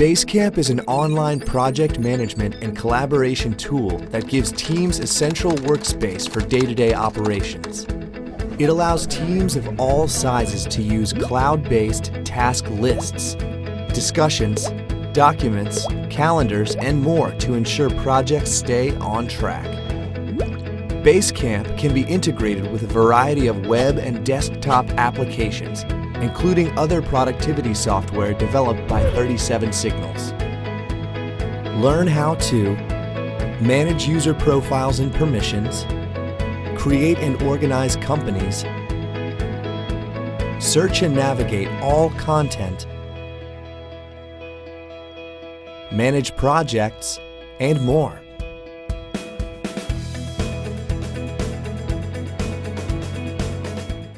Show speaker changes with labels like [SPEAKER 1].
[SPEAKER 1] Basecamp is an online project management and collaboration tool that gives teams a central workspace for day-to-day operations. It allows teams of all sizes to use cloud-based task lists, discussions, documents, calendars, and more to ensure projects stay on track. Basecamp can be integrated with a variety of web and desktop applications, including other productivity software developed by 37 Signals. Learn how to manage user profiles and permissions, create and organize companies, search and navigate all content, manage projects, and more.